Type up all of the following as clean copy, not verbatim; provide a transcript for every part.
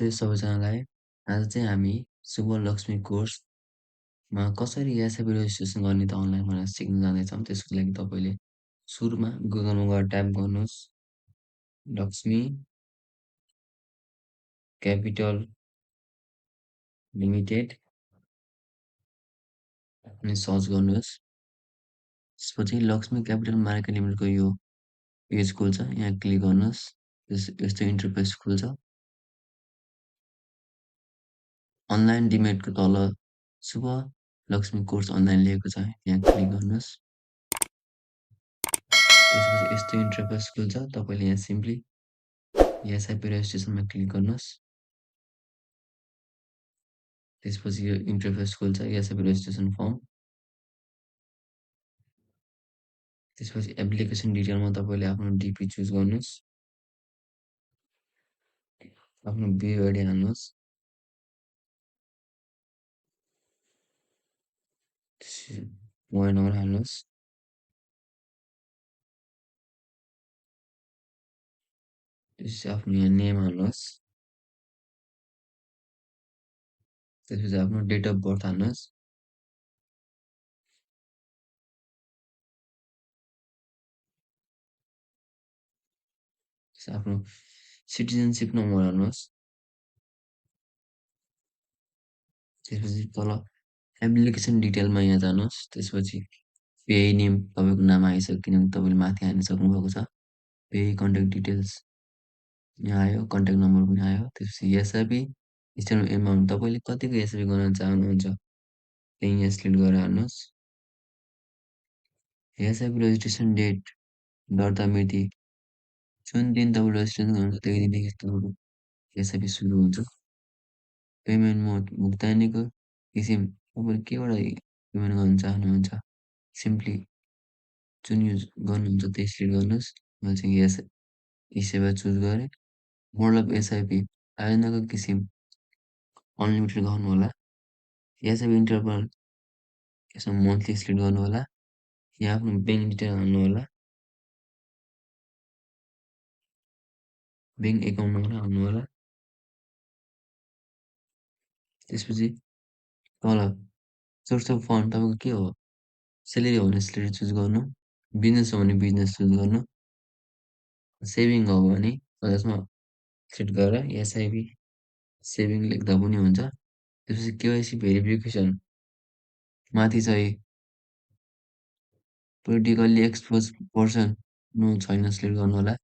नमस्ते सबैजनालाई। आज चाहिँ हामी शुभ लक्ष्मी कोर्समा कसरी एसआइपी रेजिस्ट्रेसन गर्ने त अनलाइन भनेर सिक्न जाँदैछौँ। त्यसको लागि तपाईँले सुरुमा गुगलमा गएर टाइप गर्नुहोस् लक्ष्मी क्यापिटल लिमिटेड अनि सर्च गर्नुहोस्। त्यसपछि लक्ष्मी क्यापिटल मार्केट लिमिटेडको यो पेज खुल्छ, यहाँ क्लिक गर्नुहोस्। यस्तो इन्टरफेस खुल्छ। अनलाइन डिमेटको तल शुभ लक्ष्मी कोर्स अनलाइन लेखेको छ, यहाँ क्लिक गर्नुहोस्। त्यसपछि यस्तो इन्टरफेस खुल्छ। तपाईँले यहाँ सिम्पली एसआइपी रेजिस्ट्रेसनमा क्लिक गर्नुहोस्। त्यसपछि यो इन्टरफेस खुल्छ, एसआइपी रेजिस्ट्रेसन फर्म। त्यसपछि एप्लिकेसन डिटेलमा तपाईँले आफ्नो डिपी चुज गर्नुहोस्, आफ्नो पेरोइड हाल्नुहोस्। मोबाइल नम्बर हाल्नुहोस्। त्यसपछि आफ्नो यहाँ नेम हाल्नुहोस्। त्यसपछि आफ्नो डेट अफ बर्थ हाल्नुहोस्। आफ्नो सिटिजनसिप नम्बर हाल्नुहोस्। त्यसपछि तल एप्लिकेसन डिटेलमा यहाँ जानुहोस्। त्यसपछि पे नेम तपाईँको नाम आइसक्यो, किनभने तपाईँले माथि हालिसक्नु भएको छ। पे कन्ट्याक्ट डिटेल्स यहाँ आयो, कन्ट्याक्ट नम्बर पनि आयो। त्यसपछि एसआइपी इन्स्टलमेन्ट एमाउन्ट तपाईँले कतिको एसआइपी गर्न चाहनुहुन्छ त्यही यहाँ सिलेक्ट गरेर हाल्नुहोस्। एसआइपी रेजिस्ट्रेसन डेट दर्ता मिति जुन दिन तपाईँ रेजिस्ट्रेसन गर्नुहुन्छ त्यही दिनदेखि तपाईँको एसआइपी सुरु हुन्छ। पेमेन्ट मोड भुक्तानीको किसिम तपाईँले केबाट पेमेन्ट गर्न चाहनुहुन्छ, सिम्पली जुन युज गर्नुहुन्छ त्यही सिलेक्ट गर्नुहोस्। मैले चाहिँ यस यी सेवा चुज गरेँ। मोड अफ एसआइपी आयोजनाको किसिम अनलिमिटेड गर्नुहोला। एसआइपी इन्टरभल यसमा मन्थली सिलेक्ट गर्नुहोला। यहाँ आफ्नो ब्याङ्क डिटेल हाल्नुहोला, ब्याङ्क एकाउन्ट नम्बर हाल्नुहोला। त्यसपछि तल सोर्स अफ फन्ड तपाईँको के हो, सेलेरी हो भने सेलेरी चुज गर्नु, बिजनेस हो भने बिजनेस चुज गर्नु, सेभिङ हो भने त्यसमा सेट गरेर एसआइपी सेभिङ लेख्दा पनि हुन्छ। त्यसपछि केवाइसी भेरिफिकेसन माथि चाहिँ पोलिटिकल्ली एक्सपोज पर्सन नो छैन सिलेक्ट गर्नुहोला।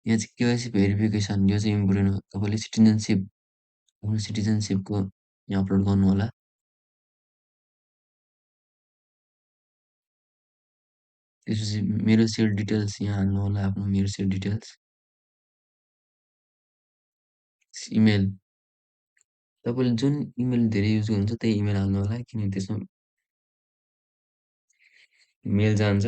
यहाँ चाहिँ केवाइसी भेरिफिकेसन यो चाहिँ इम्पोर्टेन्ट हो। तपाईँले सिटिजनसिप आफ्नो सिटिजनसिपको यहाँ अपलोड गर्नुहोला। त्यसपछि मेरो सेयर डिटेल्स यहाँ हाल्नुहोला, आफ्नो मेरो सेयर डिटेल्स। इमेल तपाईँले जुन इमेल धेरै युज गर्नुहुन्छ त्यही इमेल हाल्नुहोला, किनभने त्यसमा मेल जान्छ।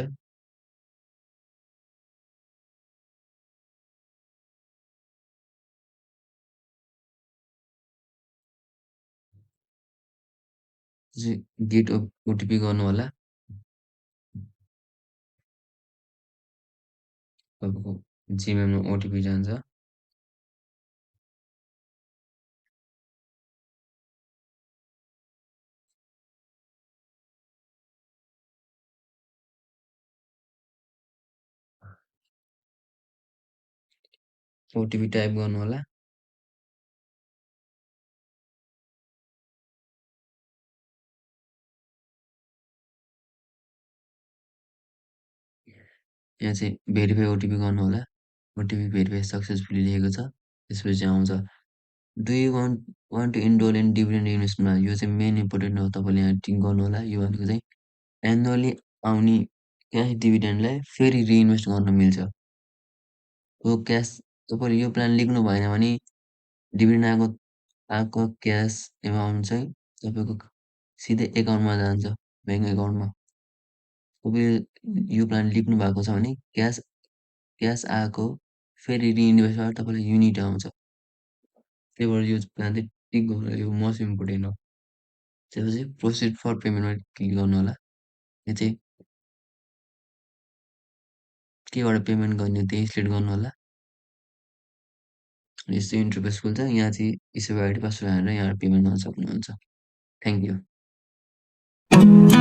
गेट ओटिपी गर्नुहोला। तपाईँको जिमेलमा ओटिपी जान्छ। ओटिपी टाइप गर्नुहोला। यहाँ चाहिँ भेरिफाई ओटिपी गर्नुहोला। ओटिपी भेरिफाई सक्सेसफुली लेखेको छ। त्यसपछि आउँछ do you want to enroll in dividend इन्भेस्टमेन्टमा, यो चाहिँ मेन इम्पोर्टेन्ट हो। तपाईँले यहाँ टिक गर्नुहोला। यो भनेको चाहिँ एनुअली आउने क्यास डिभिडेन्डलाई फेरि रिइन्भेस्ट गर्न मिल्छ। यो क्यास तपाईँले यो प्लान लेख्नु भएन भने डिभिडेन्ड आएको आएको क्यास एमाउन्ट चाहिँ तपाईँको सिधै एकाउन्टमा जान्छ, ब्याङ्क एकाउन्टमा। तपाईँले यो प्लान लेख्नु भएको छ भने क्यास क्यास आएको फेरि रिइन्भेस्ट गरेर तपाईँलाई युनिट आउँछ। त्यही भएर यो प्लान चाहिँ टिक गर्नु, यो मोस्ट इम्पोर्टेन्ट हो। त्यसपछि प्रोसिड फर पेमेन्टमा क्लिक गर्नु होला। यो चाहिँ केबाट पेमेन्ट गर्ने त्यही सिलेक्ट गर्नु होला। यस्तो इन्टरफेस खुल्छ। यहाँ चाहिँ इसेवा आइडी पासवर्ड हालेर यहाँ पेमेन्ट गर्न सक्नुहुन्छ। Thank you.